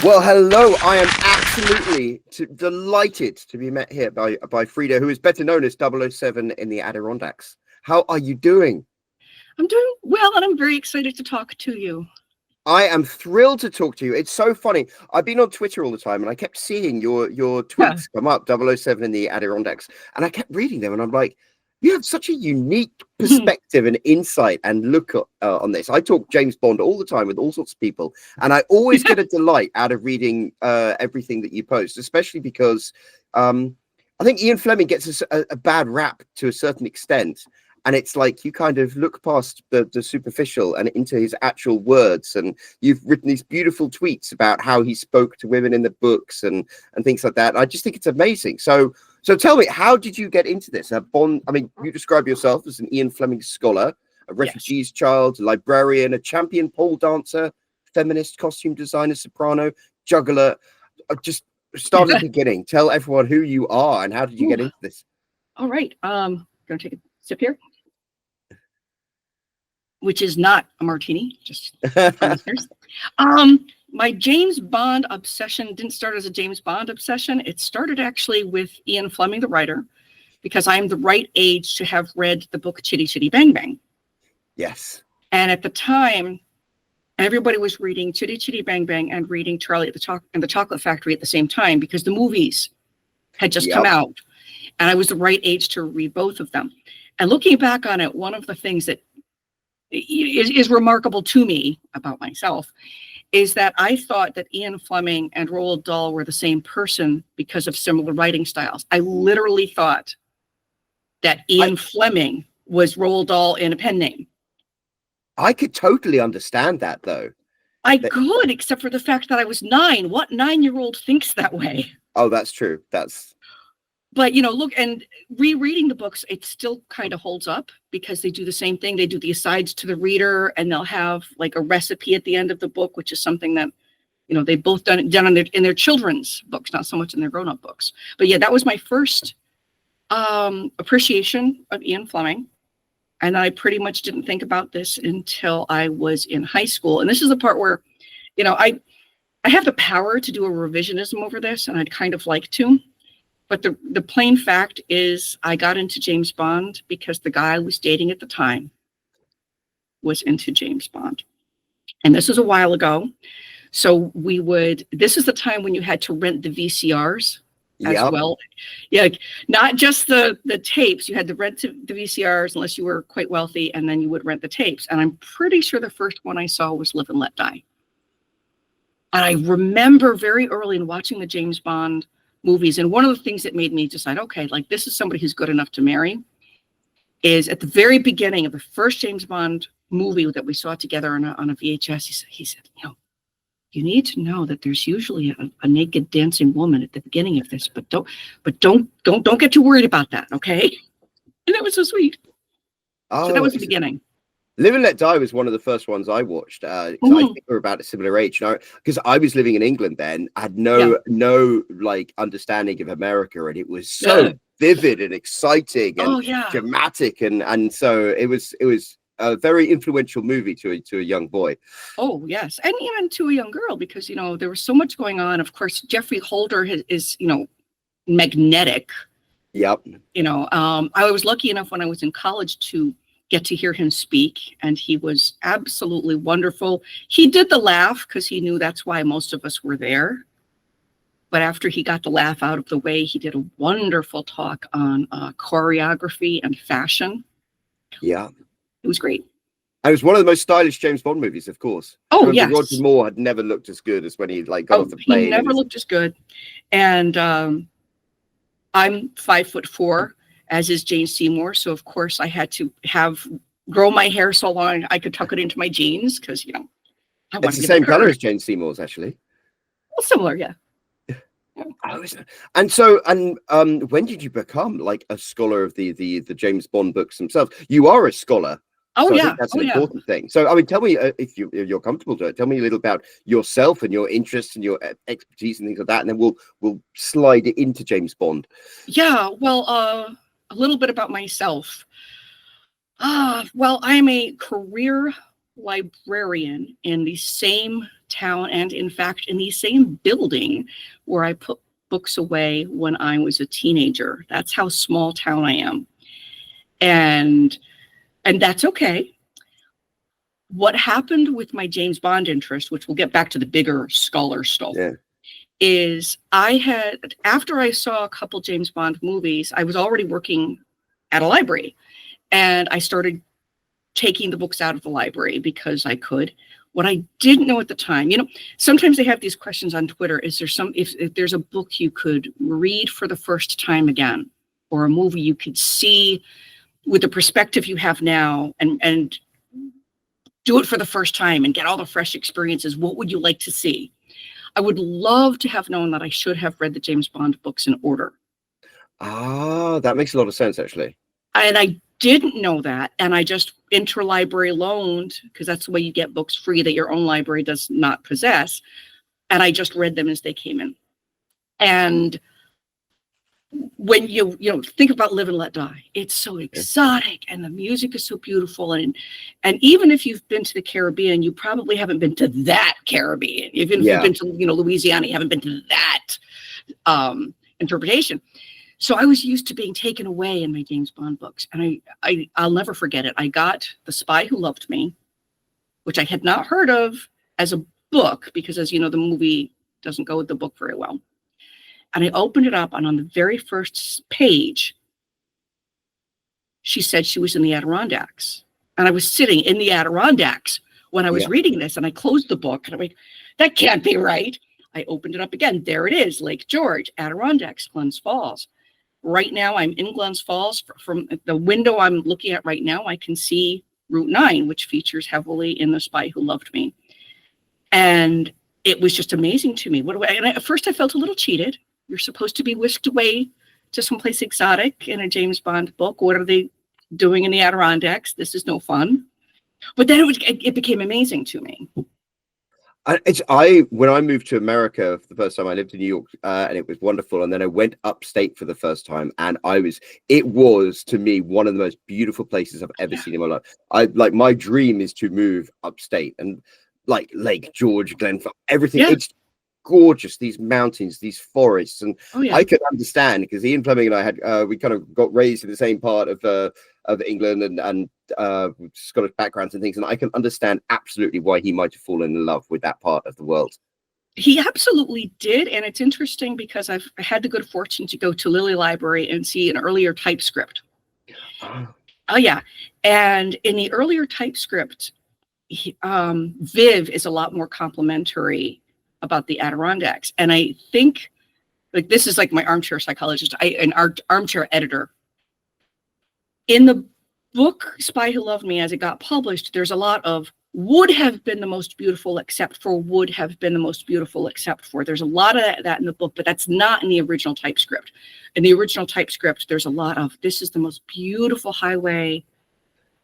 Well, hello. I am absolutely delighted to be met here by Frieda, who is better known as 007 in the Adirondacks. How are you doing? I'm doing well, and I'm very excited to talk to you. I am thrilled to talk to you. It's so funny. I've been on Twitter all the time, and I kept seeing your Yeah. tweets come up, 007 in the Adirondacks, and I kept reading them, and I'm like, you have such a unique perspective and insight and look on this. I talk James Bond all the time with all sorts of people, and I always get a delight out of reading everything that you post, especially because I think Ian Fleming gets a bad rap to a certain extent. And it's like you kind of look past the superficial and into his actual words. And you've written these beautiful tweets about how he spoke to women in the books and things like that. And I just think it's amazing. So tell me, how did you get into this? Bond, I mean, you describe yourself as an Ian Fleming scholar, a refugee's child, a librarian, a champion pole dancer, feminist, costume designer, soprano, juggler. Just start at the beginning. Tell everyone who you are and how did you get into this? All right. Gonna take a sip here, which is not a martini, just for listeners. My James Bond obsession didn't start as a James Bond obsession. It started actually with Ian Fleming, the writer, because I'm the right age to have read the book Chitty Chitty Bang Bang. Yes. And at the time, everybody was reading Chitty Chitty Bang Bang and reading Charlie and the Chocolate Factory at the same time because the movies had just come out. And I was the right age to read both of them. And looking back on it, one of the things that is remarkable to me about myself is that I thought that Ian Fleming and Roald Dahl were the same person because of similar writing styles. I literally thought that Ian Fleming was Roald Dahl in a pen name. I could totally understand that, though. I could, except for the fact that I was 9. What 9-year-old thinks that way? Oh, that's true. But, look, and rereading the books, it still kind of holds up because they do the same thing. They do the asides to the reader, and they'll have like a recipe at the end of the book, which is something that, they've both done in their children's books, not so much in their grown-up books. But yeah, that was my first appreciation of Ian Fleming. And I pretty much didn't think about this until I was in high school. And this is the part where, I have the power to do a revisionism over this, and I'd kind of like to. But the plain fact is I got into James Bond because the guy I was dating at the time was into James Bond. And this was a while ago. So this is the time when you had to rent the VCRs as well. Yeah, not just the tapes. You had to rent the VCRs unless you were quite wealthy, and then you would rent the tapes. And I'm pretty sure the first one I saw was Live and Let Die. And I remember very early in watching the James Bond movies, and one of the things that made me decide, okay, like this is somebody who's good enough to marry, is at the very beginning of the first James Bond movie that we saw together on a VHS. He said, you need to know that there's usually a naked dancing woman at the beginning of this, but don't get too worried about that, okay? And that was so sweet. So that was the beginning. Live and Let Die was one of the first ones I watched. I think we're about a similar age, because I was living in England then. I had no like understanding of America, and it was so vivid and exciting and dramatic, and so it was a very influential movie to a young boy. Oh yes, and even to a young girl, because there was so much going on. Of course, Geoffrey Holder is magnetic. Yep. I was lucky enough when I was in college to get to hear him speak, and he was absolutely wonderful. He did the laugh because he knew that's why most of us were there. But after he got the laugh out of the way, he did a wonderful talk on choreography and fashion. Yeah. It was great. And it was one of the most stylish James Bond movies, of course. Oh, yes. Roger Moore had never looked as good as when he got off the plane. He never looked as good. And I'm 5'4", as is Jane Seymour. So, of course, I had to grow my hair so long I could tuck it into my jeans because, it's the same color as Jane Seymour's, actually. Well, similar, yeah. And so, when did you become like a scholar of the James Bond books themselves? You are a scholar. Oh, so yeah. I think that's an important thing. So, I mean, tell me if you're comfortable to it. Tell me a little about yourself and your interests and your expertise and things like that, and then we'll slide it into James Bond. Yeah, well, a little bit about myself. Well, I'm a career librarian in the same town, and in fact in the same building where I put books away when I was a teenager. That's how small town I am. And that's okay. What happened with my James Bond interest, which we'll get back to the bigger scholar stuff, is after I saw a couple James Bond movies, I was already working at a library, and I started taking the books out of the library because I could. What I didn't know at the time, sometimes they have these questions on Twitter. Is there if there's a book you could read for the first time again, or a movie you could see with the perspective you have now and do it for the first time and get all the fresh experiences, what would you like to see? I would love to have known that I should have read the James Bond books in order. Ah, that makes a lot of sense, actually. And I didn't know that. And I just interlibrary loaned, because that's the way you get books free that your own library does not possess. And I just read them as they came in. And when you think about Live and Let Die, it's so exotic and the music is so beautiful. And even if you've been to the Caribbean, you probably haven't been to that Caribbean. Even if you've been to Louisiana, you haven't been to that interpretation. So I was used to being taken away in my James Bond books. And I'll never forget it. I got The Spy Who Loved Me, which I had not heard of as a book, because as you know, the movie doesn't go with the book very well. And I opened it up, and on the very first page, she said she was in the Adirondacks. And I was sitting in the Adirondacks when I was reading this, and I closed the book, and I'm like, that can't be right. I opened it up again. There it is, Lake George, Adirondacks, Glens Falls. Right now, I'm in Glens Falls. From the window I'm looking at right now, I can see Route 9, which features heavily in The Spy Who Loved Me. And it was just amazing to me. At first, I felt a little cheated. You're supposed to be whisked away to someplace exotic in a James Bond book. What are they doing in the Adirondacks? This is no fun. But then it became amazing to me. When I moved to America for the first time, I lived in New York, and it was wonderful. And then I went upstate for the first time, and it was to me one of the most beautiful places I've ever seen in my life. My dream is to move upstate, and like Lake George, Glenfell, everything. Yeah. It's gorgeous, these mountains, these forests, and I could understand, because Ian Fleming and I had we kind of got raised in the same part of England and Scottish backgrounds and things, and I can understand absolutely why he might have fallen in love with that part of the world. He absolutely did. And it's interesting because I had the good fortune to go to Lilly Library and see an earlier typescript. Oh yeah. And in the earlier typescript, Viv is a lot more complimentary about the Adirondacks. And I think, like, this is like my armchair psychologist, an armchair editor. In the book Spy Who Loved Me, as it got published, there's a lot of would have been the most beautiful except for, would have been the most beautiful except for. There's a lot of that in the book, but that's not in the original typescript. In the original typescript, there's a lot of, this is the most beautiful highway,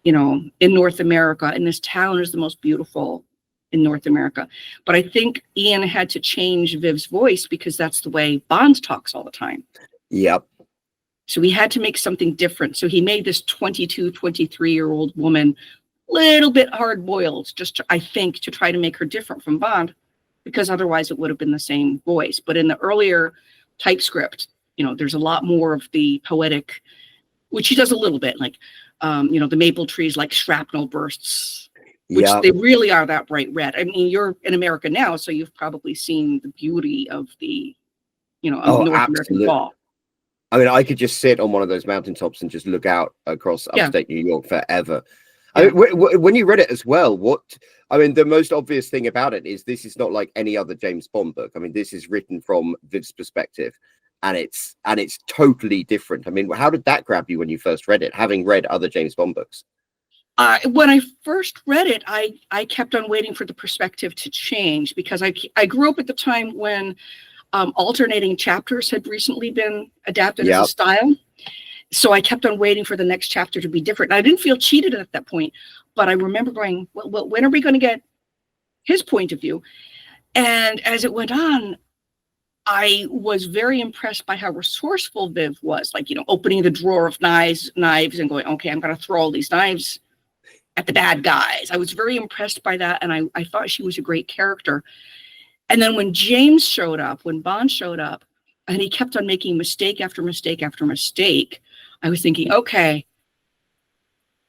in North America, and this town is the most beautiful in North America. But I think Ian had to change Viv's voice because that's the way Bond talks all the time. Yep. So he had to make something different. So he made this 22, 23-year-old woman a little bit hard-boiled, I think, to try to make her different from Bond, because otherwise it would have been the same voice. But in the earlier typescript, there's a lot more of the poetic, which he does a little bit, like, the maple trees like shrapnel bursts, which they really are that bright red. I mean, you're in America now, so you've probably seen the beauty of the, North American fall. I mean, I could just sit on one of those mountaintops and just look out across upstate New York forever. I mean, when you read it as well, the most obvious thing about it is this is not like any other James Bond book. I mean, this is written from Viv's perspective, and it's totally different. I mean, how did that grab you when you first read it, having read other James Bond books? When I first read it, I kept on waiting for the perspective to change, because I grew up at the time when alternating chapters had recently been adapted as a style. So I kept on waiting for the next chapter to be different. And I didn't feel cheated at that point, but I remember going, well, when are we going to get his point of view? And as it went on, I was very impressed by how resourceful Viv was, like, opening the drawer of knives and going, okay, I'm going to throw all these knives at the bad guys. I was very impressed by that, and I thought she was a great character. And then when James showed up, when Bond showed up, and he kept on making mistake after mistake after mistake, I was thinking, okay,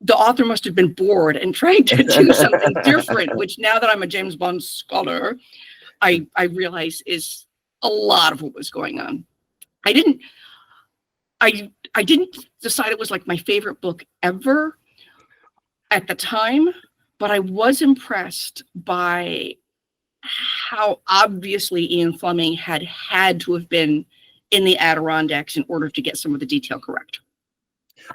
the author must have been bored and trying to do something different, which now that I'm a James Bond scholar, I realize is a lot of what was going on. I didn't decide it was like my favorite book ever at the time, but I was impressed by how obviously Ian Fleming had to have been in the Adirondacks in order to get some of the detail correct.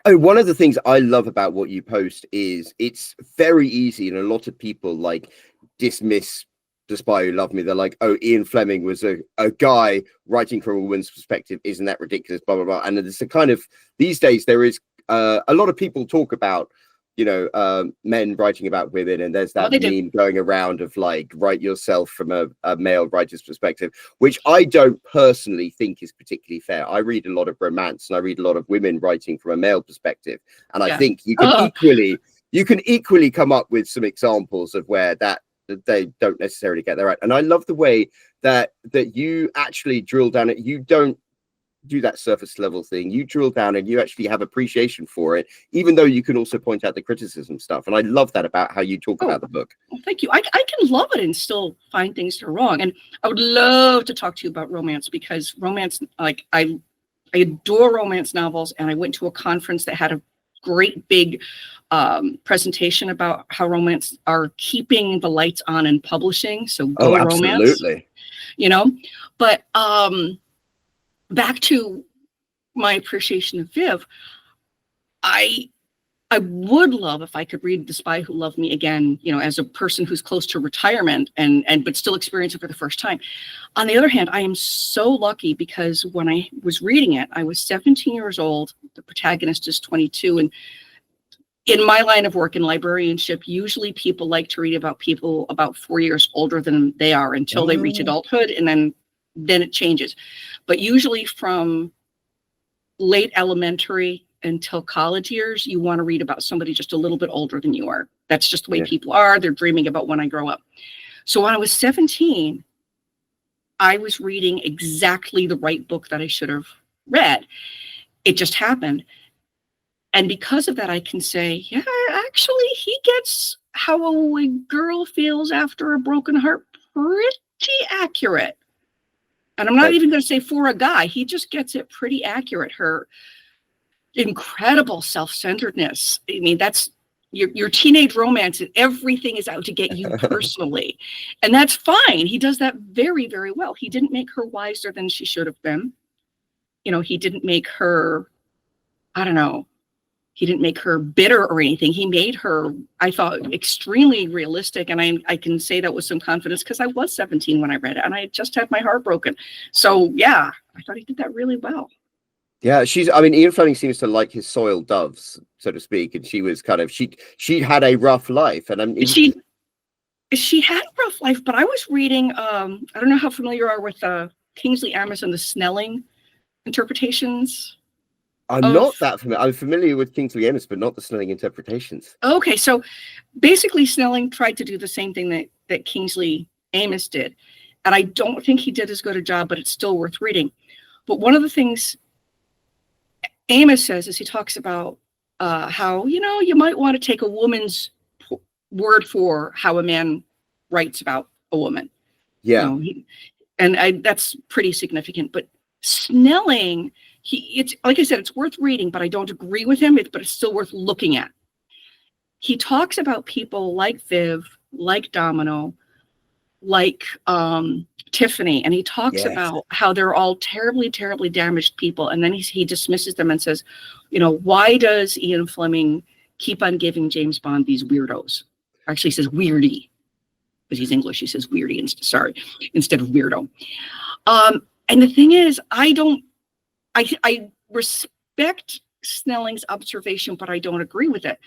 Oh, one of the things I love about what you post is it's very easy, and a lot of people like dismiss The Spy Who Loved Me. They're like, oh, Ian Fleming was a guy writing from a woman's perspective. Isn't that ridiculous? Blah, blah, blah. And it's a kind of, these days, there is a lot of people talk about, you know, men writing about women, and there's that meme going around of like, write yourself from a male writer's perspective, which I don't personally think is particularly fair. I read a lot of romance, and I read a lot of women writing from a male perspective, and I think you can equally come up with some examples of where that they don't necessarily get that right. And I love the way that you actually drill down it. You don't do that surface level thing. You drill down and you actually have appreciation for it, even though you can also point out the criticism stuff. And I love that about how you talk about the book. Well, thank you. I can love it and still find things that are wrong. And I would love to talk to you about romance, because romance, like I adore romance novels. And I went to a conference that had a great big presentation about how romance are keeping the lights on in publishing. So go romance, absolutely. You know, but back to my appreciation of Viv, I would love if I could read The Spy Who Loved Me again, you know, as a person who's close to retirement and but still experience it for the first time. On the other hand, I am so lucky because when I was reading it, I was 17 years old. The protagonist is 22. And in my line of work in librarianship, usually people like to read about people about 4 years older than they are until they reach adulthood, and then it changes. But usually from late elementary until college years, you want to read about somebody just a little bit older than you are. That's just the way people are. They're dreaming about when I grow up. So when I was 17, I was reading exactly the right book that I should have read. It just happened. And because of that, I can say, yeah, actually, he gets how a girl feels after a broken heart pretty accurate. And I'm not even going to say for a guy. He just gets it pretty accurate. Her incredible self-centeredness. I mean, that's your teenage romance. Everything is out to get you personally. And that's fine. He does that very, very well. He didn't make her wiser than she should have been. You know, he didn't make her, I don't know, he didn't make her bitter or anything. He made her, I thought, extremely realistic. And I can say that with some confidence because I was 17 when I read it and I just had my heart broken. So yeah, I thought he did that really well. Yeah, I mean, Ian Fleming seems to like his soiled doves, so to speak. And she was kind of, she had a rough life. And she had a rough life, but I was reading, I don't know how familiar you are with Kingsley Amis and the Snelling interpretations. I'm not that familiar. I'm familiar with Kingsley Amis, but not the Snelling interpretations. Okay, so basically Snelling tried to do the same thing that Kingsley Amis did. And I don't think he did as good a job, but it's still worth reading. But one of the things Amis says is he talks about how, you know, you might want to take a woman's word for how a man writes about a woman. Yeah. You know, that's pretty significant. But Snelling, it's like I said, it's worth reading, but I don't agree with him. But it's still worth looking at. He talks about people like Viv, like Domino, like Tiffany, and he talks about how they're all terribly, terribly damaged people. And then he dismisses them and says, you know, why does Ian Fleming keep on giving James Bond these weirdos? Actually, he says weirdy, because he's English. He says weirdy instead of weirdo. And the thing is, I respect Snelling's observation, but I don't agree with it.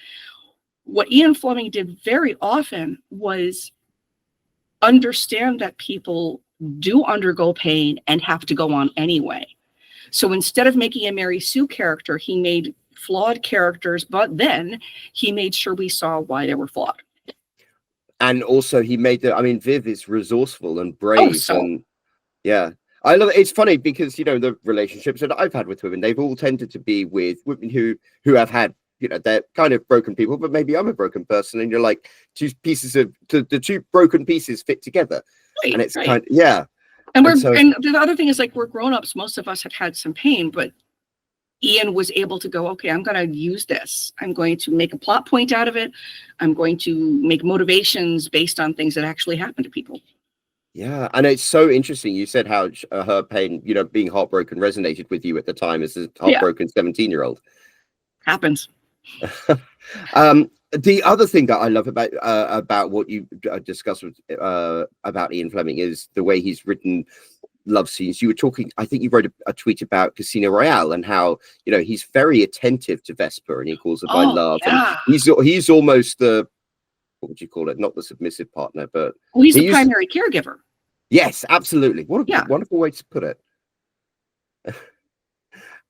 What Ian Fleming did very often was understand that people do undergo pain and have to go on anyway. So instead of making a Mary Sue character, he made flawed characters, but then he made sure we saw why they were flawed. And also he made Viv is resourceful and Oh, brave, so and yeah. I love it. It's funny because, the relationships that I've had with women, they've all tended to be with women who have had, they're kind of broken people, but maybe I'm a broken person, and you're like the two broken pieces fit together. right, And it's right. kind of, yeah. And And the other thing is, like, we're grown-ups. Most of us have had some pain, but Ian was able to go, okay, I'm going to use this. I'm going to make a plot point out of it. I'm going to make motivations based on things that actually happen to people. Yeah, and it's so interesting. You said how her pain, being heartbroken, resonated with you at the time as a heartbroken 17-year-old. Happens. The other thing that I love about what you discussed with, about Ian Fleming is the way he's written love scenes. You were talking, I think you wrote a tweet about Casino Royale and how, he's very attentive to Vesper, and he calls her by love. Yeah. And he's almost the, what would you call it? Not the submissive partner, but he's the primary caregiver. Yes, absolutely. What a wonderful way to put it.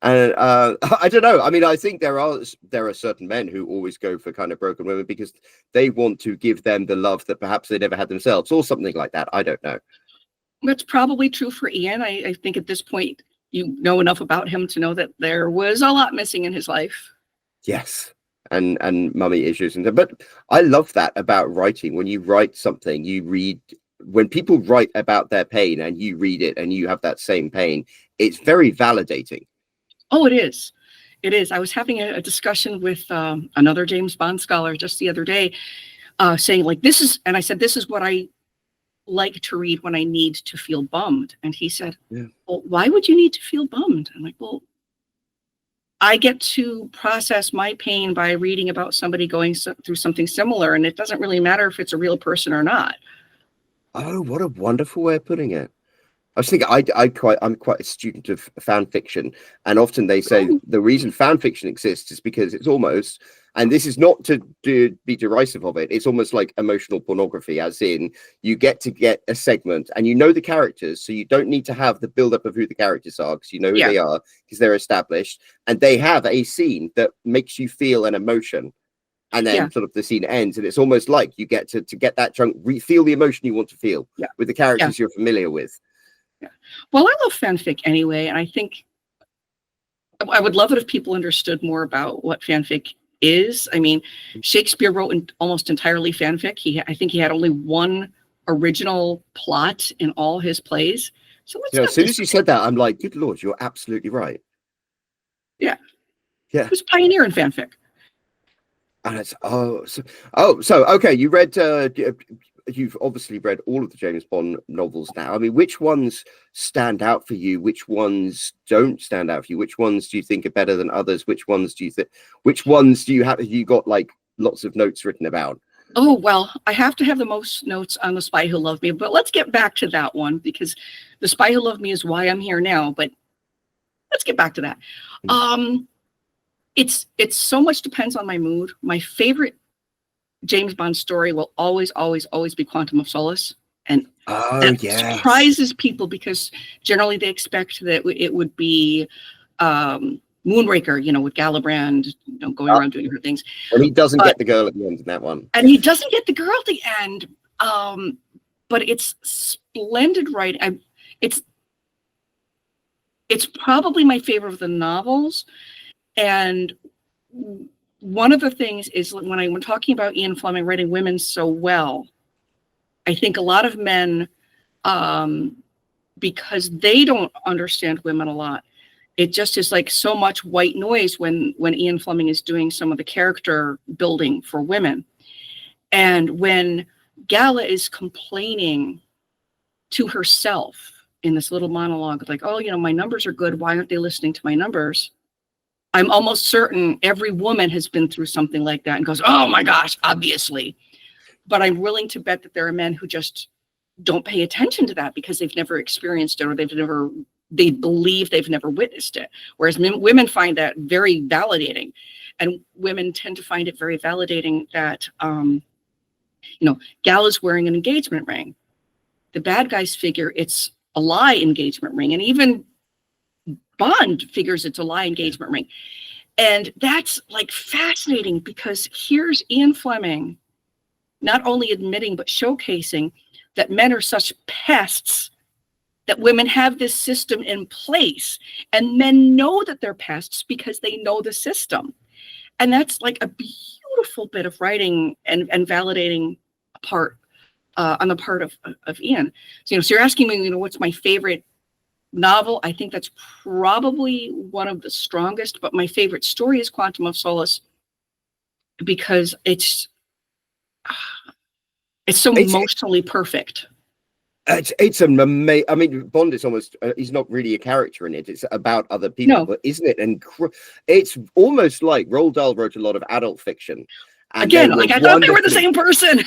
And I don't know. I mean, I think there are certain men who always go for kind of broken women because they want to give them the love that perhaps they never had themselves, or something like that. I don't know. That's probably true for Ian. I think at this point you know enough about him to know that there was a lot missing in his life. Yes. And mummy issues, but I love that about writing. When you write something, you read, when people write about their pain and you read it and you have that same pain, it's very validating. Oh, it is. It is. I was having a discussion with another James Bond scholar just the other day, saying, like, and I said, this is what I like to read when I need to feel bummed. And he said, well, why would you need to feel bummed? I'm like, well, I get to process my pain by reading about somebody going through something similar, and it doesn't really matter if it's a real person or not. Oh, what a wonderful way of putting it. I was thinking, I'm quite a student of fan fiction, and often they say the reason fan fiction exists is because it's almost, and this is not to be derisive of it, it's almost like emotional pornography, as in you get a segment and the characters, so you don't need to have the build-up of who the characters are, because you know who they are, because they're established, and they have a scene that makes you feel an emotion. And then sort of the scene ends, and it's almost like you get to get that chunk, feel the emotion you want to feel with the characters you're familiar with. Yeah. Well, I love fanfic anyway, and I think I would love it if people understood more about what fanfic is. I mean, Shakespeare wrote almost entirely fanfic. I think he had only one original plot in all his plays. So as soon as you said that, I'm like, good Lord, you're absolutely right. Yeah. Yeah. He was a pioneer in fanfic. And it's so okay. You read. You've obviously read all of the James Bond novels now. I mean, which ones stand out for you? Which ones don't stand out for you? Which ones do you think are better than others? Which ones do you think? Which ones do you have? You got like lots of notes written about? Oh, well, I have to have the most notes on The Spy Who Loved Me, but let's get back to that one, because The Spy Who Loved Me is why I'm here now. But let's get back to that. It's so much depends on my mood. My favorite James Bond story will always be Quantum of Solace. And that surprises people, because generally they expect that it would be Moonraker, with Galibrand, going around doing her things. And he doesn't get the girl at the end in that one. And he doesn't get the girl at the end. But it's splendid writing. It's probably my favorite of the novels. And one of the things is, when I'm talking about Ian Fleming writing women so well, I think a lot of men, because they don't understand women a lot, it just is like so much white noise when Ian Fleming is doing some of the character building for women. And when Gala is complaining to herself in this little monologue, like, oh, my numbers are good, why aren't they listening to my numbers? I'm almost certain every woman has been through something like that and goes, oh my gosh, obviously. But I'm willing to bet that there are men who just don't pay attention to that because they've never experienced it, or they believe they've never witnessed it. Whereas women find that very validating. And women tend to find it very validating that, Gala's wearing an engagement ring. The bad guys figure it's a lie engagement ring. And even Bond figures it's a lie engagement ring. And that's like fascinating, because here's Ian Fleming not only admitting but showcasing that men are such pests, that women have this system in place, and men know that they're pests because they know the system. And that's like a beautiful bit of writing and validating part on the part of Ian. So, so you're asking me, what's my favorite novel? I think that's probably one of the strongest, but my favorite story is Quantum of Solace, because it's so emotionally perfect. It's an amazing. I mean, Bond is almost. He's not really a character in it. It's about other people, No. but isn't it? And it's almost like Roald Dahl wrote a lot of adult fiction. And again, like I thought they were the same person.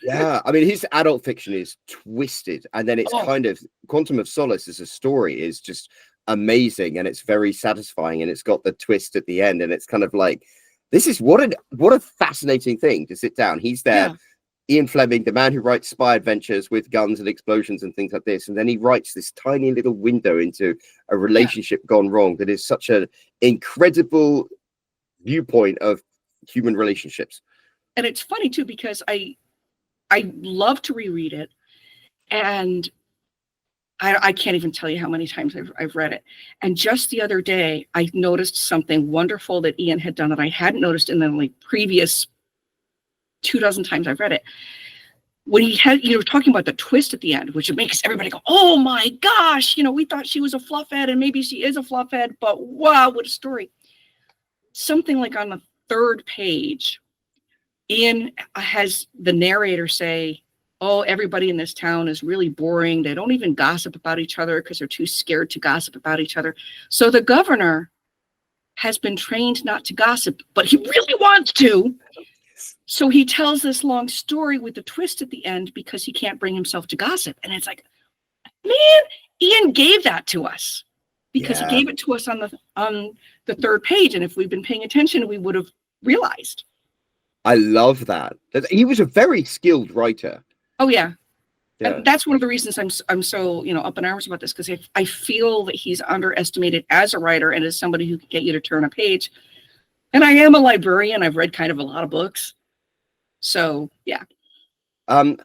Yeah, I mean, his adult fiction is twisted, and then it's kind of Quantum of Solace as a story is just amazing, and it's very satisfying, and it's got the twist at the end, and it's kind of like, this is what a fascinating thing to sit down. He's there. Yeah. Ian Fleming, the man who writes spy adventures with guns and explosions and things like this. And then he writes this tiny little window into a relationship gone wrong that is such an incredible viewpoint of human relationships. And it's funny, too, because I love to reread it. And I can't even tell you how many times I've read it. And just the other day, I noticed something wonderful that Ian had done that I hadn't noticed in the like previous 24 times I've read it. When he had, talking about the twist at the end, which makes everybody go, oh my gosh, we thought she was a fluffhead, and maybe she is a fluffhead, but wow, what a story. Something like on the 3rd page, Ian has the narrator say, oh, everybody in this town is really boring. They don't even gossip about each other because they're too scared to gossip about each other. So the governor has been trained not to gossip, but he really wants to. So he tells this long story with the twist at the end because he can't bring himself to gossip. And it's like, man, Ian gave that to us because he gave it to us on the 3rd page. And if we'd been paying attention, we would have realized. I love that. He was a very skilled writer. Oh, yeah. And that's one of the reasons I'm so, up in arms about this, because I feel that he's underestimated as a writer and as somebody who can get you to turn a page. And I am a librarian. I've read kind of a lot of books. So, yeah. I mean,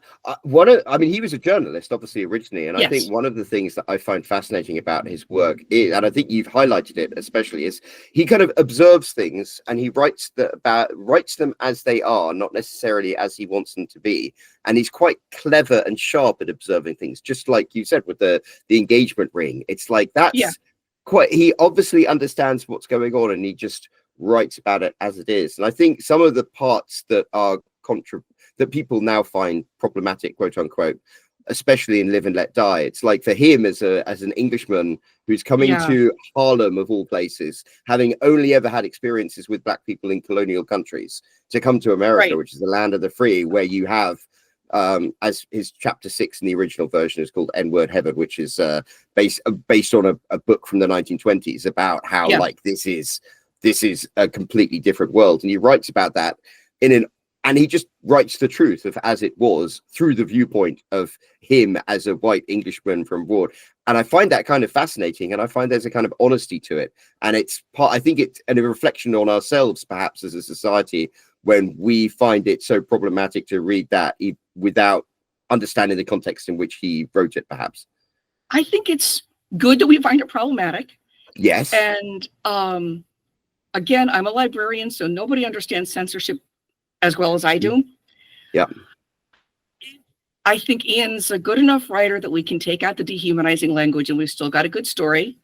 he was a journalist, obviously, originally. And I think one of the things that I find fascinating about his work is, and I think you've highlighted it especially, is he kind of observes things and he writes them as they are, not necessarily as he wants them to be. And he's quite clever and sharp at observing things, just like you said with the engagement ring. It's like that's he obviously understands what's going on, and he just writes about it as it is. And I think some of the parts that are that people now find problematic, quote unquote, especially in Live and Let Die, it's like for him as an Englishman who's coming to Harlem of all places, having only ever had experiences with black people in colonial countries, to come to America, which is the land of the free, where you have as his chapter 6 in the original version is called N-Word Heaven, which is based on a book from the 1920s about how like this is a completely different world. And he writes about that and he just writes the truth of as it was through the viewpoint of him as a white Englishman from abroad. And I find that kind of fascinating. And I find there's a kind of honesty to it. And I think it's a reflection on ourselves, perhaps, as a society, when we find it so problematic to read that without understanding the context in which he wrote it, perhaps. I think it's good that we find it problematic. Yes. And again, I'm a librarian, so nobody understands censorship as well as I do. Yeah. I think Ian's a good enough writer that we can take out the dehumanizing language and we've still got a good story.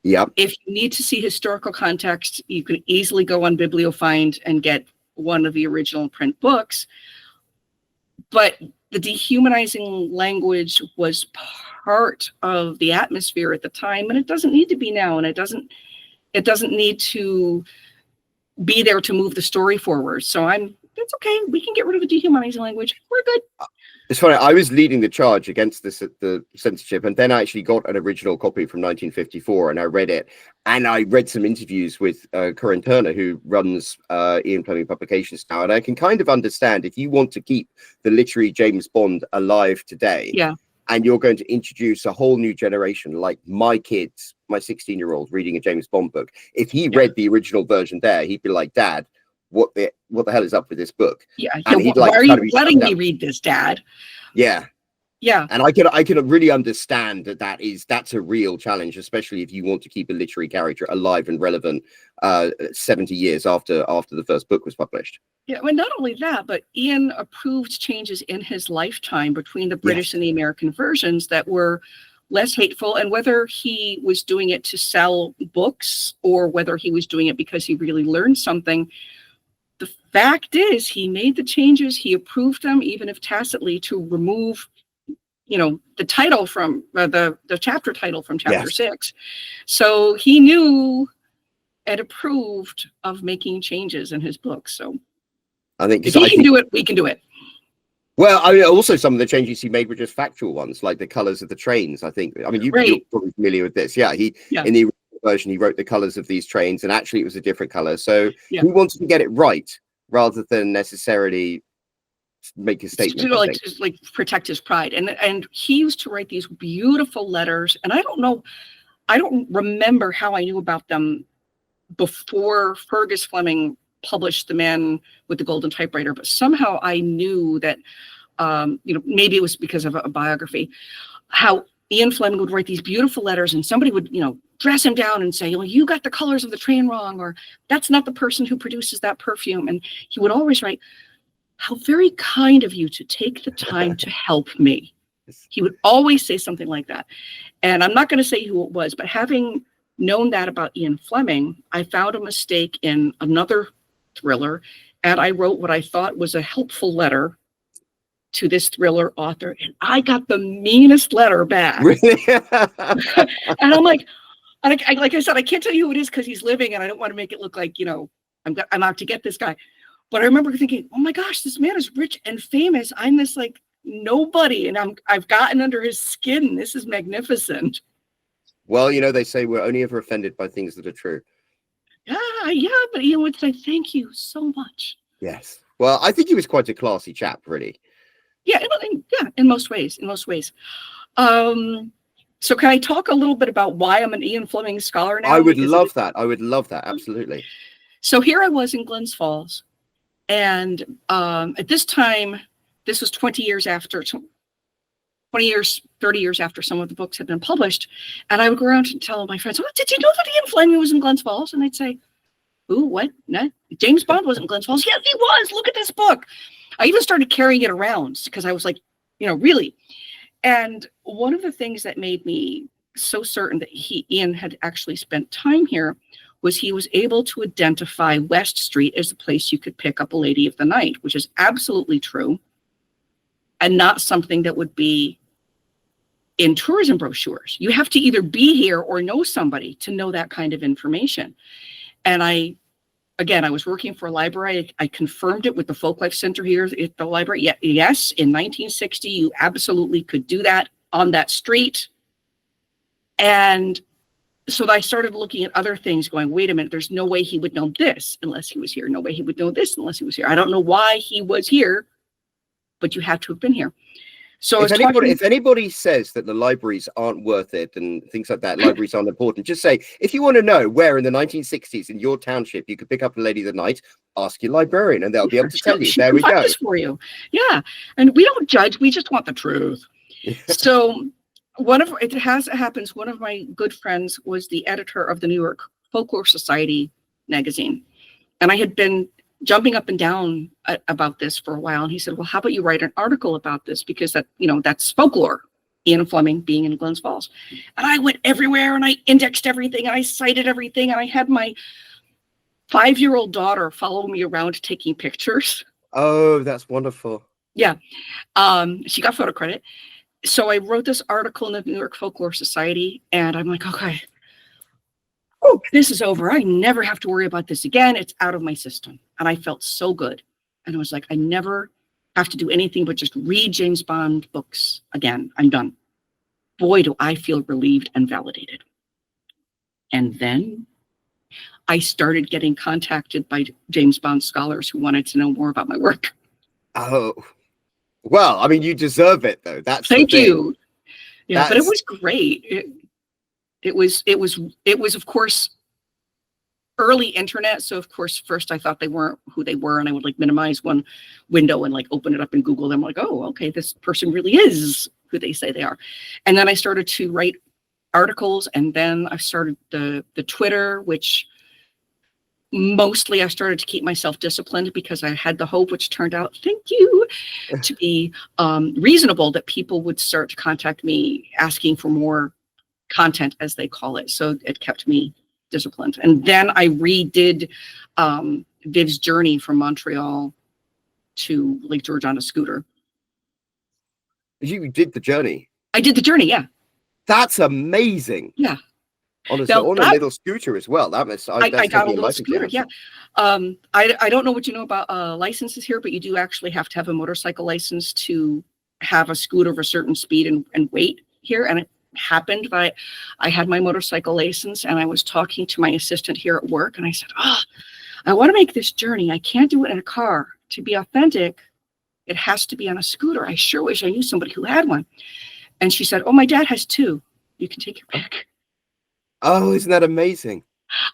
Yeah. If you need to see historical context, you can easily go on BiblioFind and get one of the original print books. But the dehumanizing language was part of the atmosphere at the time, and it doesn't need to be now, and it doesn't need to be there to move the story forward. So it's okay. We can get rid of the dehumanizing language. We're good. It's funny. I was leading the charge against this at the censorship, and then I actually got an original copy from 1954, and I read it. And I read some interviews with Corinne Turner, who runs Ian Fleming Publications now. And I can kind of understand if you want to keep the literary James Bond alive today, and you're going to introduce a whole new generation, like my kids, my 16-year-old reading a James Bond book. If he read the original version there, he'd be like, Dad, what the hell is up with this book? Yeah. And he'd like, why are you letting me read this, Dad? Yeah. Yeah. And I can really understand that's a real challenge, especially if you want to keep a literary character alive and relevant 70 years after the first book was published. Yeah, well, not only that, but Ian approved changes in his lifetime between the British and the American versions that were less hateful, and whether he was doing it to sell books or whether he was doing it because he really learned something, the fact is he made the changes, he approved them, even if tacitly, to remove, the title from the chapter title from chapter 6. So he knew and approved of making changes in his books. So I think if he can do it, we can do it. Well, I mean, also some of the changes he made were just factual ones, like the colors of the trains. I think, I mean, you're probably familiar with this. Yeah, in the original version, he wrote the colors of these trains, and actually it was a different color. So he wanted to get it right rather than necessarily make a statement. To like protect his pride. And he used to write these beautiful letters. And I don't remember how I knew about them before Fergus Fleming published The Man with the Golden Typewriter, but somehow I knew that, maybe it was because of a biography, how Ian Fleming would write these beautiful letters, and somebody would, dress him down and say, well, you got the colors of the train wrong, or that's not the person who produces that perfume. And he would always write, how very kind of you to take the time to help me. He would always say something like that. And I'm not going to say who it was, but having known that about Ian Fleming, I found a mistake in another thriller, and I wrote what I thought was a helpful letter to this thriller author, and I got the meanest letter back. Really? And I'm like I said, I can't tell you who it is because he's living, and I don't want to make it look like I'm out to get this guy. But I remember thinking, oh my gosh, this man is rich and famous. I'm this like nobody, and I've gotten under his skin. This is magnificent. Well, they say we're only ever offended by things that are true. Yeah, but Ian would say, thank you so much. Yes. Well, I think he was quite a classy chap, really. Yeah, in most ways. So can I talk a little bit about why I'm an Ian Fleming scholar now? I would love that. Absolutely. So here I was in Glens Falls, and at this time, this was 30 years after some of the books had been published. And I would go around and tell my friends, oh, did you know that Ian Fleming was in Glens Falls? And they'd say, ooh, what? No, James Bond was in Glens Falls. Yes, he was. Look at this book. I even started carrying it around because I was like, really. And one of the things that made me so certain that Ian had actually spent time here was he was able to identify West Street as a place you could pick up a lady of the night, which is absolutely true, and not something that would be in tourism brochures. You have to either be here or know somebody to know that kind of information. And I was working for a library. I confirmed it with the Folklife Center here at the library. Yes, in 1960, you absolutely could do that on that street. And so I started looking at other things going, wait a minute, there's no way he would know this unless he was here. No way he would know this unless he was here. I don't know why he was here, but you have to have been here. So if anybody says that the libraries aren't worth it and things like that, libraries aren't important, just say, if you want to know where in the 1960s in your township you could pick up a lady of the night, ask your librarian and they'll be able to tell you. There we go. For you. Yeah. And we don't judge. We just want the truth. So one of my good friends was the editor of the New York Folklore Society magazine. And I had been jumping up and down about this for a while. And he said, well, how about you write an article about this? Because that's folklore, Ian Fleming being in Glens Falls. And I went everywhere and I indexed everything and I cited everything. And I had my 5-year-old daughter follow me around taking pictures. Oh, that's wonderful. Yeah. She got photo credit. So I wrote this article in the New York Folklore Society, and I'm like, okay, this is over. I never have to worry about this again. It's out of my system. And I felt so good. And I was like, I never have to do anything but just read James Bond books again. I'm done. Boy, do I feel relieved and validated. And then I started getting contacted by James Bond scholars who wanted to know more about my work. Oh, well, I mean, you deserve it, though. Thank you. Yeah, but it was great. It was of course early internet. So of course, first I thought they weren't who they were, and I would like minimize one window and like open it up in Google. I'm like, oh, okay, this person really is who they say they are. And then I started to write articles, and then I started the Twitter, which mostly I started to keep myself disciplined because I had the hope, which turned out, thank you, to be reasonable, that people would start to contact me asking for more content, as they call it. So it kept me disciplined. And then I redid Viv's journey from Montreal to Lake George on a scooter. You did the journey. I did the journey, yeah. That's amazing. Yeah. Honestly, on a little scooter as well. That must. I got a little scooter. Yeah. I don't know what you know about licenses here, but you do actually have to have a motorcycle license to have a scooter of a certain speed and weight here. And it happened that I had my motorcycle license, and I was talking to my assistant here at work, and I said, I want to make this journey. I can't do it in a car. To be authentic, it has to be on a scooter. I sure wish I knew somebody who had one. And she said, oh, my dad has two. You can take your pick. Oh, isn't that amazing?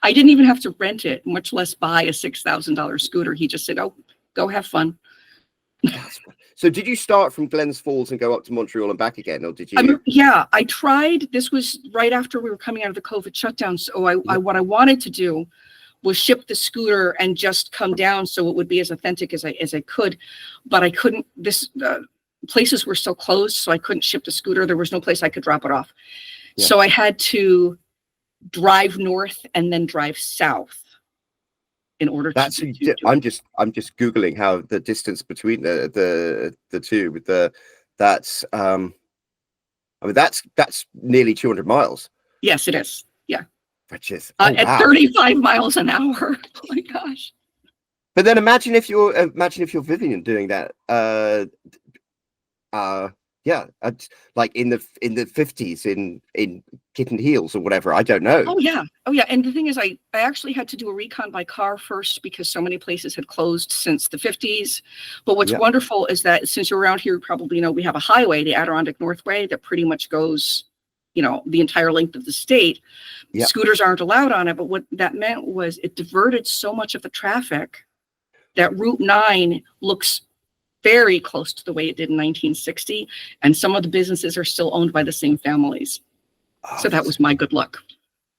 I didn't even have to rent it, much less buy a $6,000 scooter. He just said, oh, go have fun. So did you start from Glens Falls and go up to Montreal and back again, or did you? Yeah, I tried. This was right after we were coming out of the COVID shutdown. So what I wanted to do was ship the scooter and just come down so it would be as authentic as I could. But I couldn't. Places were still closed, so I couldn't ship the scooter. There was no place I could drop it off. Yeah. So I had to drive north and then drive south in order to I'm just Googling how the distance between the two with that's nearly 200 miles. Yes, it is. Yeah. Which is at 35 miles an hour. Oh my gosh. But then imagine if you're Vivian doing that. Like in the 50s in kitten heels or whatever. I don't know. Oh yeah. And the thing is, I actually had to do a recon by car first because so many places had closed since the 50s. But what's wonderful is that since you're around here, you probably know we have a highway, the Adirondack Northway, that pretty much goes, the entire length of the state. Yep. Scooters aren't allowed on it. But what that meant was it diverted so much of the traffic that Route 9 looks very close to the way it did in 1960, and some of the businesses are still owned by the same families. So that was my good luck.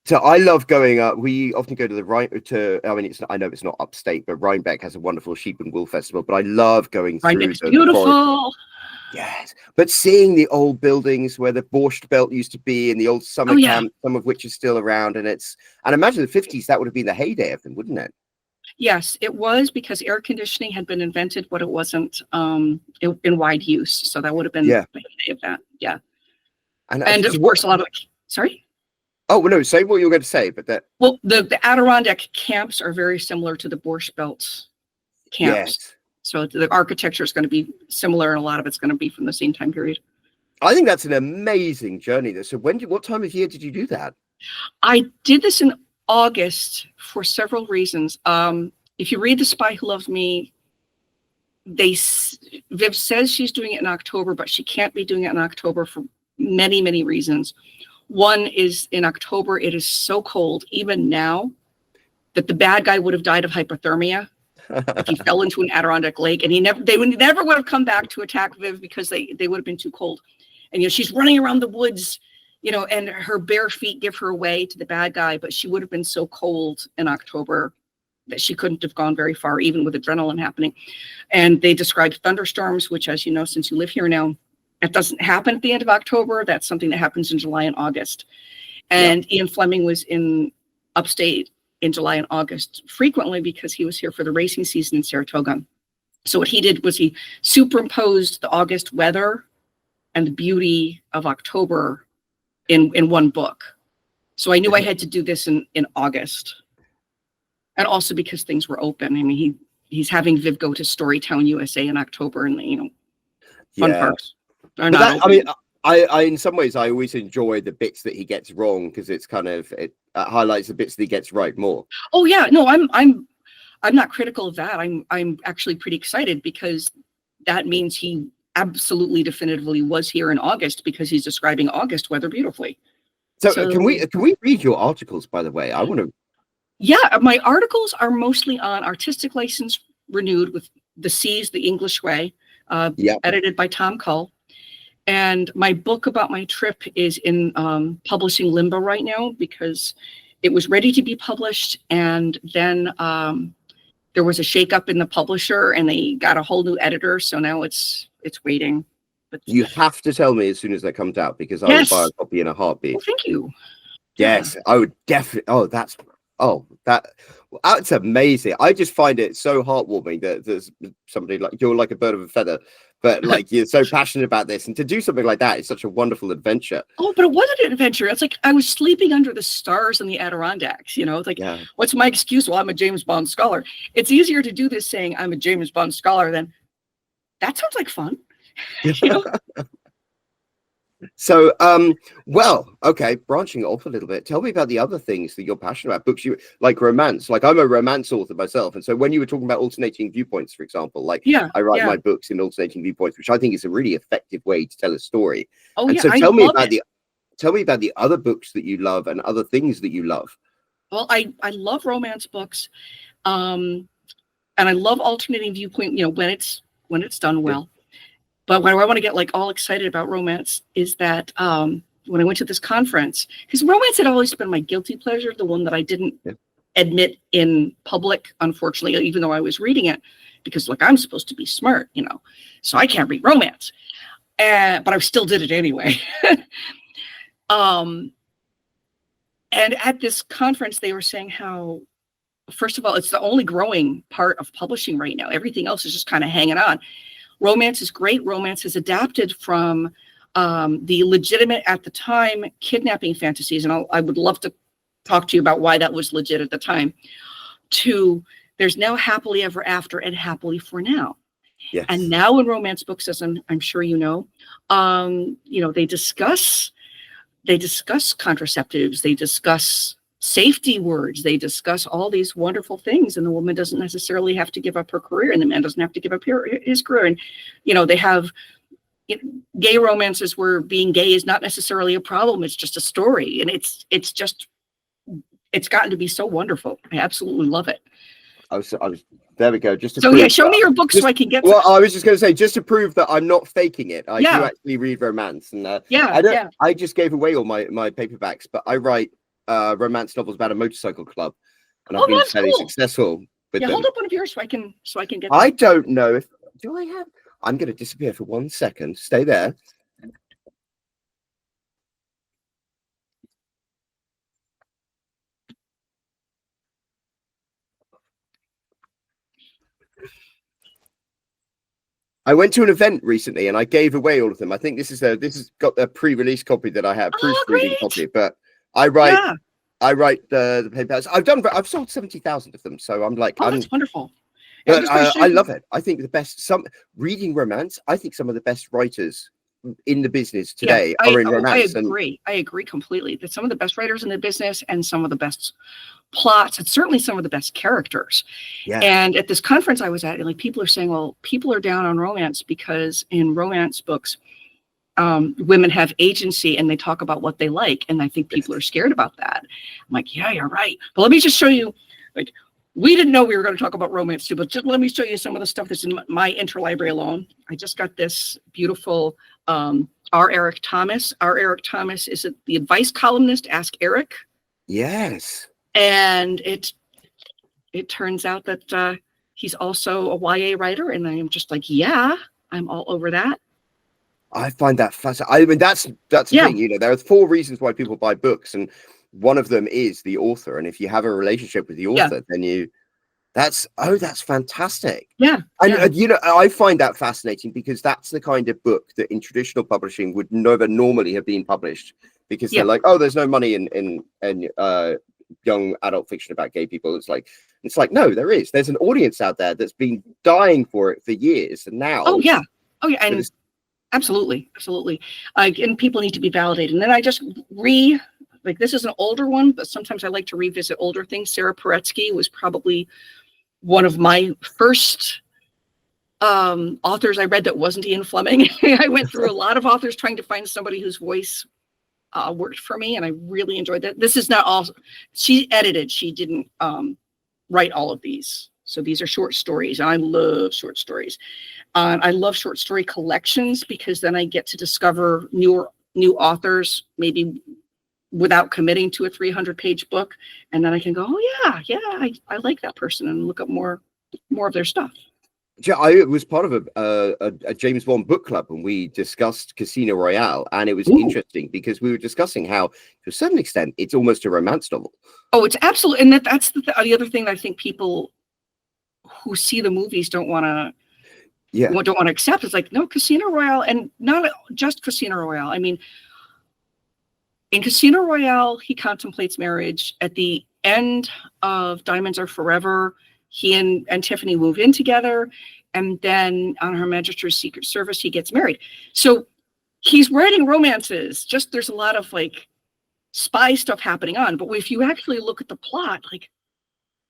So I love going up. We often go to the I know it's not upstate, but Rhinebeck has a wonderful sheep and wool festival. But I love going through. Rhinebeck's beautiful. Yes, but seeing the old buildings where the Borscht Belt used to be, and the old summer camp, some of which is still around, and imagine the 50s, that would have been the heyday of them, wouldn't it? Yes, it was, because air conditioning had been invented, but it wasn't in wide use. So that would have been the heyday of that. Yeah. And of course, a lot of sorry. Oh no, say what you were going to say, but that. Well, the Adirondack camps are very similar to the Borscht Belt camps. Yes. So the architecture is going to be similar, and a lot of it's going to be from the same time period. I think that's an amazing journey. So what time of year did you do that? I did this in August for several reasons. If you read The Spy Who Loved Me, Viv says she's doing it in October, but she can't be doing it in October for many, many reasons. One is, in October, it is so cold, even now, that the bad guy would have died of hypothermia if he fell into an Adirondack lake, and they would never have come back to attack Viv because they would have been too cold. And she's running around the woods, and her bare feet give her away to the bad guy, but she would have been so cold in October that she couldn't have gone very far, even with adrenaline happening. And they described thunderstorms, which, as you know, since you live here now, it doesn't happen at the end of October. That's something that happens in July and August. And Ian Fleming was in upstate in July and August frequently because he was here for the racing season in Saratoga. So what he did was he superimposed the August weather and the beauty of October in one book. So I knew I had to do this in August. And also because things were open. I mean, he's having Viv go to Storytown, USA in October, and fun parks are not open. I in some ways I always enjoy the bits that he gets wrong, because it's kind of it highlights the bits that he gets right more. Oh yeah, no, I'm not critical of that. I'm actually pretty excited, because that means he absolutely definitively was here in August because he's describing August weather beautifully. So, So can we read your articles, by the way? I want to. yeah, my articles are mostly on artistic license renewed with the C's the English way, Yeah. edited by Tom Cull. And my book about my trip is in publishing limbo right now because it was ready to be published. And then there was a shakeup in the publisher and they got a whole new editor. So now it's waiting. But You have to tell me as soon as that comes out because I will yes. buy a copy in a heartbeat. Well, thank you. Yes, Yeah. I would definitely. That's amazing. I just find it so heartwarming that there's somebody like you're like a bird of a feather, but like you're so passionate about this, and to do something like that is such a wonderful adventure. Oh, but it wasn't an adventure. It's like I was sleeping under the stars in the Adirondacks. You know, it's like, Yeah. What's my excuse? Well, I'm a James Bond scholar. It's easier to do this saying I'm a James Bond scholar than that sounds like fun. You know? So, well, okay, branching off a little bit, tell me about the other things that you're passionate about, books you like romance. Like I'm a romance author myself. And so when you were talking about alternating viewpoints, for example, like I write my books in alternating viewpoints, which I think is a really effective way to tell a story. Oh, and yeah, so I tell me about the other books that you love and other things that you love. Well, I love romance books. And I love alternating viewpoint, you know, when it's done well. But what I want to get like all excited about romance is that when I went to this conference, because romance had always been my guilty pleasure, the one that I didn't admit in public, unfortunately, even though I was reading it, because like I'm supposed to be smart, you know, so I can't read romance. But I still did it anyway. And at this conference, they were saying how, first of all, it's the only growing part of publishing right now. Everything else is just kind of hanging on. Romance is great. Romance is adapted from the legitimate, at the time, kidnapping fantasies. And I would love to talk to you about why that was legit at the time. To there's now happily ever after and happily for now. Yes. And now in romance books, as I'm sure you know, they discuss contraceptives, they discuss safety words, they discuss all these wonderful things, and the woman doesn't necessarily have to give up her career and the man doesn't have to give up his career. And they have gay romances where being gay is not necessarily a problem, it's just a story, and it's gotten to be so wonderful. I absolutely love it. I was there we go. Just to so yeah, show me your book so I can get. Well, I was just going to say, just to prove that I'm not faking it. I do actually read romance, and I just gave away all my paperbacks, but I write romance novels about a motorcycle club, and I've been fairly successful with them. Hold up one of yours so I can get. I don't know if do I have. I'm going to disappear for 1 second. Stay there. I went to an event recently and I gave away all of them. I think this has got a pre-release copy that I have, proofreading copy. But I write the papers. I've sold 70,000 of them, so I'm like, that's wonderful. But I love it. I think reading romance. I think some of the best writers in the business today are in romance. I agree completely. That some of the best writers in the business and some of the best plots, and certainly some of the best characters. Yeah. And at this conference I was at, like people are saying, well, people are down on romance because in romance books, women have agency and they talk about what they like. And I think people are scared about that. I'm like, yeah, you're right. But let me just show you, like, we didn't know we were going to talk about romance too, but just let me show you some of the stuff that's in my interlibrary alone. I just got this beautiful R. Eric Thomas. R. Eric Thomas is the advice columnist, Ask Eric. Yes. And it turns out that he's also a YA writer, and I am just like, yeah, I'm all over that. I find that fascinating. I mean, that's the thing. There are 4 reasons why people buy books, and one of them is the author. And if you have a relationship with the author, then that's fantastic. Yeah. And I find that fascinating because that's the kind of book that in traditional publishing would never normally have been published, because they're like, oh, there's no money in young adult fiction about gay people. It's like no, there's an audience out there that's been dying for it for years, and now and absolutely and people need to be validated. And then I just this is an older one, but sometimes I like to revisit older things. Sarah Paretsky was probably one of my first authors I read that wasn't Ian Fleming. I went through a lot of authors trying to find somebody whose voice worked for me, and I really enjoyed that. This is not all she edited. She didn't write all of these. So these are short stories, and I love short stories. I love short story collections because then I get to discover new authors, maybe without committing to a 300-page book, and then I can go, oh yeah, I like that person, and look up more of their stuff. Yeah, I was part of a James Bond book club, and we discussed Casino Royale, and it was interesting because we were discussing how, to a certain extent, it's almost a romance novel. Oh, it's absolutely, and that's the other thing that I think people who see the movies don't want to accept. It's like, no, Casino Royale, and not just Casino Royale. I mean, in Casino Royale, he contemplates marriage. At the end of Diamonds Are Forever, he and Tiffany move in together, and then on Her Majesty's Secret Service, he gets married. So he's writing romances. Just there's a lot of like spy stuff happening on. But if you actually look at the plot, like,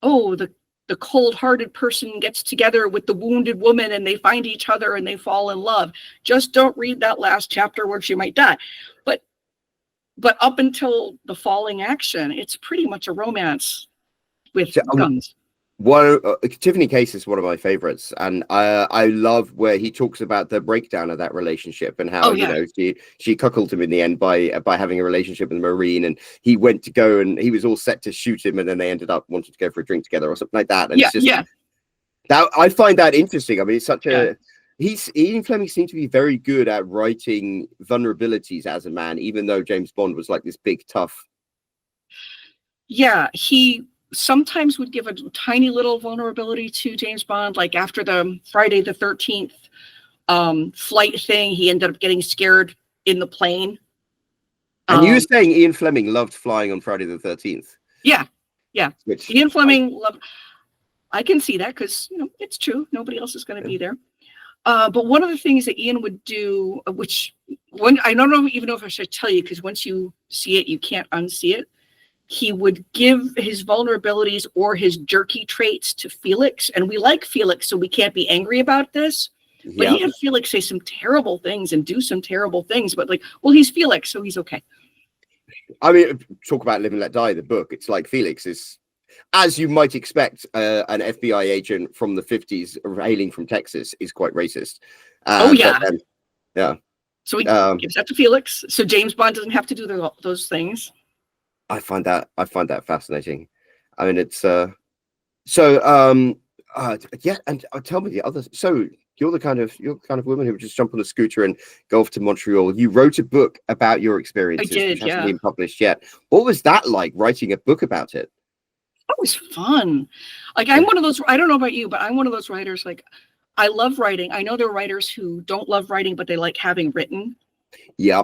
oh, the cold-hearted person gets together with the wounded woman, and they find each other and they fall in love. Just don't read that last chapter where she might die. But up until the falling action, it's pretty much a romance with guns. Tiffany Case is one of my favorites, and I love where he talks about the breakdown of that relationship and how she cuckolded him in the end by having a relationship with a Marine, and he went to go and he was all set to shoot him, and then they ended up wanting to go for a drink together or something like that. And it's just that I find that interesting. I mean, it's such a Ian Fleming seemed to be very good at writing vulnerabilities as a man, even though James Bond was like this big tough. Yeah, he sometimes would give a tiny little vulnerability to James Bond, like after the Friday the 13th flight thing, he ended up getting scared in the plane. And you were saying Ian Fleming loved flying on Friday the 13th. Yeah. Ian Fleming loved. I can see that because it's true. Nobody else is going to be there. But one of the things that Ian would do, I don't even know if I should tell you, because once you see it, you can't unsee it. He would give his vulnerabilities or his jerky traits to Felix. And we like Felix, so we can't be angry about this. But he had Felix say some terrible things and do some terrible things. But he's Felix, so he's okay. I mean, talk about Live and Let Die, the book. It's like Felix is, as you might expect, an FBI agent from the 50s hailing from Texas is quite racist. So he gives that to Felix. So James Bond doesn't have to do those things. I find that fascinating. I mean, it's and tell me the others. So you're the kind of woman who would just jump on a scooter and go off to Montreal. You wrote a book about your experiences, which hasn't been published yet. What was that like, writing a book about it? That was fun. Like, I'm one of those, I don't know about you, but I'm one of those writers, like, I love writing. I know there are writers who don't love writing, but they like having written. Yeah.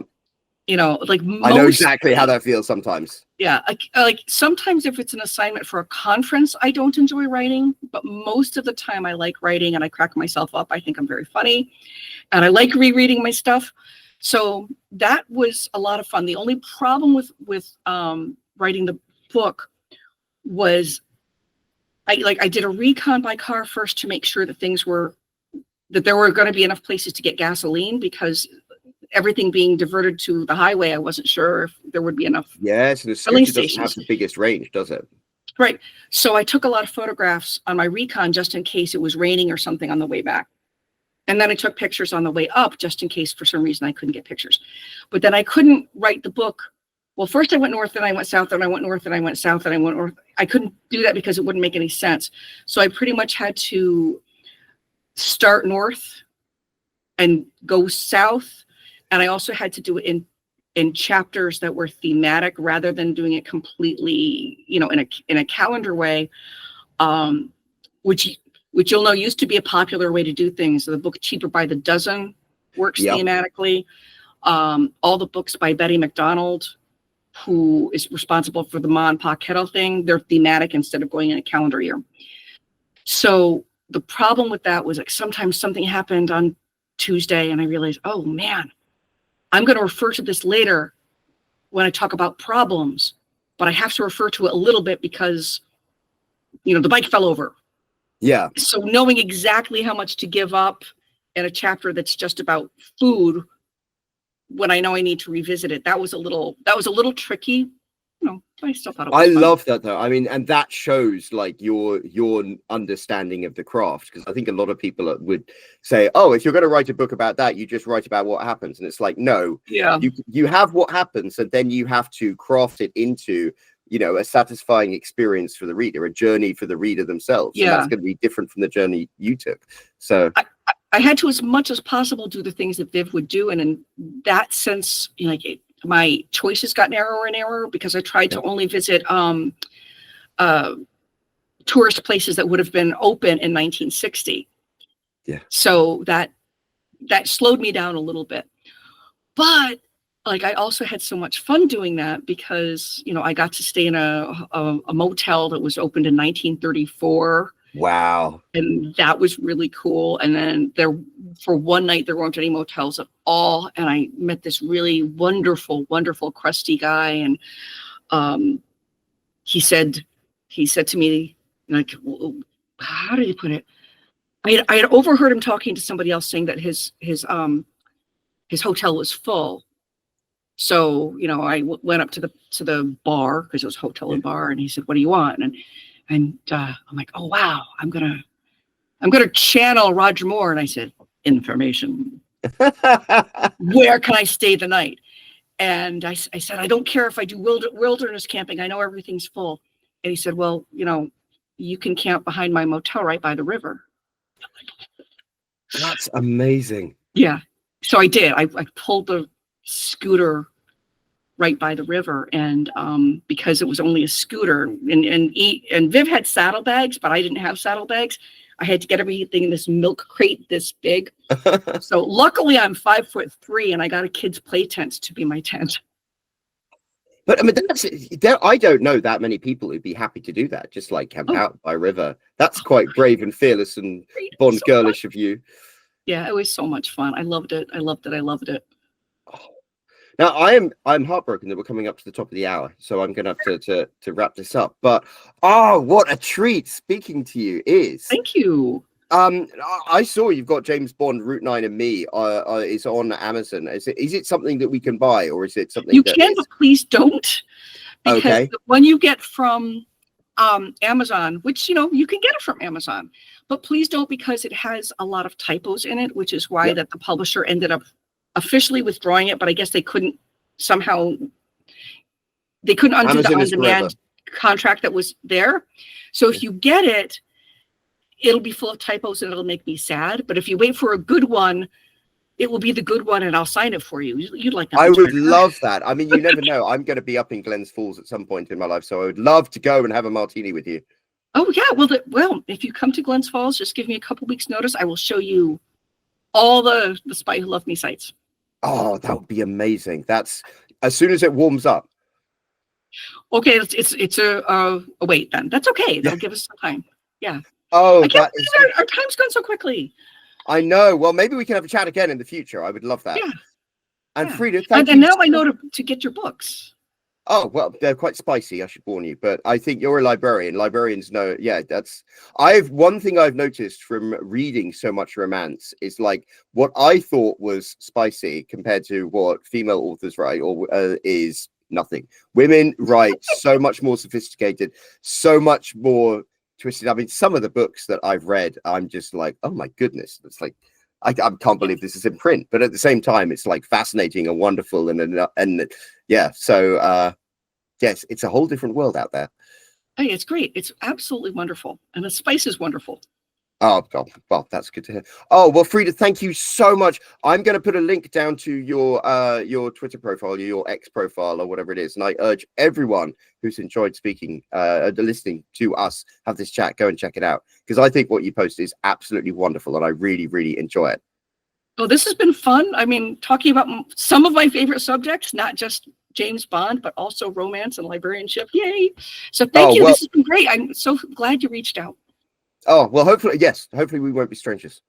I know exactly how that feels sometimes. Yeah. Like sometimes if it's an assignment for a conference, I don't enjoy writing, but most of the time I like writing and I crack myself up. I think I'm very funny and I like rereading my stuff. So that was a lot of fun. The only problem with writing the book was I did a recon by car first to make sure that there were going to be enough places to get gasoline, because everything being diverted to the highway, I wasn't sure if there would be enough. Yeah, so the scooter doesn't have the biggest range, does it? Right. So I took a lot of photographs on my recon just in case it was raining or something on the way back. And then I took pictures on the way up just in case for some reason I couldn't get pictures. But then I couldn't write the book. Well, first I went north, then I went south, then I went north, then I went south, then I went north. I couldn't do that because it wouldn't make any sense. So I pretty much had to start north and go south. And I also had to do it in chapters that were thematic rather than doing it completely, in a calendar way, which you'll know used to be a popular way to do things. So the book Cheaper by the Dozen works thematically. All the books by Betty McDonald, who is responsible for the Ma and Pa Kettle thing, they're thematic instead of going in a calendar year. So the problem with that was, like, sometimes something happened on Tuesday and I realized, oh man, I'm going to refer to this later when I talk about problems, but I have to refer to it a little bit because, the bike fell over. Yeah. So knowing exactly how much to give up in a chapter that's just about food, when I know I need to revisit it, that was a little tricky. I still thought it was I fun. love that though. I mean, and that shows like your understanding of the craft, because I think a lot of people would say, "Oh, if you're going to write a book about that, you just write about what happens." And it's like, no, Yeah, you have what happens, and then you have to craft it into, a satisfying experience for the reader, a journey for the reader themselves, and that's going to be different from the journey you took. So I had to, as much as possible, do the things that Viv would do, and in that sense, my choices got narrower and narrower because I tried to only visit tourist places that would have been open in 1960. Yeah. So that slowed me down a little bit. But I also had so much fun doing that because, I got to stay in a motel that was opened in 1934. Wow. And that was really cool. And then for one night, there weren't any motels at all. And I met this really wonderful, wonderful, crusty guy. And he said to me, how did he put it? I had overheard him talking to somebody else saying that his hotel was full. So, I went up to the bar, because it was hotel and bar. And he said, "What do you want?" And I'm like, "Oh, wow, I'm going to channel Roger Moore." And I said, "Information. Where can I stay the night?" And I said, "I don't care if I do wilderness camping. I know everything's full." And he said, "Well, you can camp behind my motel right by the river." That's amazing. Yeah. So I did. I pulled the scooter right by the river, and because it was only a scooter, and Viv had saddlebags, but I didn't have saddlebags. I had to get everything in this milk crate this big. So luckily I'm 5'3" and I got a kid's play tent to be my tent. But I mean, I don't know that many people who'd be happy to do that, just like camp out by river. That's quite brave and fearless and Bond girlish of you. Yeah, it was so much fun. I loved it. I loved it. I loved it. Now I'm heartbroken that we're coming up to the top of the hour, so I'm going to have to wrap this up. But what a treat speaking to you is. Thank you. I saw you've got James Bond, Route 9 and Me is on Amazon. Is it something that we can buy, or is it something you can, but please don't, because the one you get from Amazon, which you can get it from Amazon, but please don't, because it has a lot of typos in it, which is why that the publisher ended up officially withdrawing it. But I guess they couldn't undo Amazon the on-demand contract that was there. So if you get it, it'll be full of typos and it'll make me sad. But if you wait for a good one, it will be the good one, and I'll sign it for you. You'd like that? I would love that. I mean, you never know. I'm going to be up in Glens Falls at some point in my life, so I would love to go and have a martini with you. Oh yeah, well, if you come to Glens Falls, just give me a couple weeks notice. I will show you all the Spy Who Loved Me sites. Oh, that would be amazing. That's as soon as it warms up. Okay, it's a wait then. That's okay. That'll give us some time. Yeah. Oh, I can't believe our time's gone so quickly. I know. Well, maybe we can have a chat again in the future. I would love that. Yeah. And Frieda, thank you. And now I know to get your books. Oh, well, they're quite spicy, I should warn you, but I think you're a librarian. Librarians know, one thing I've noticed from reading so much romance is like what I thought was spicy compared to what female authors write is nothing. Women write so much more sophisticated, so much more twisted. I mean, some of the books that I've read, I'm just like, oh my goodness, it's like, I can't believe this is in print, but at the same time, it's like fascinating and wonderful. And yeah, so yes, it's a whole different world out there. Hey, it's great. It's absolutely wonderful. And the spice is wonderful. Oh, well, that's good to hear. Oh, well, Frieda, thank you so much. I'm going to put a link down to your Twitter profile, your X profile, or whatever it is. And I urge everyone who's enjoyed listening to us have this chat, go and check it out. Because I think what you post is absolutely wonderful. And I really, really enjoy it. Oh, this has been fun. I mean, talking about some of my favorite subjects, not just James Bond, but also romance and librarianship. Yay. So thank you. Well, this has been great. I'm so glad you reached out. Oh, well, hopefully we won't be strangers.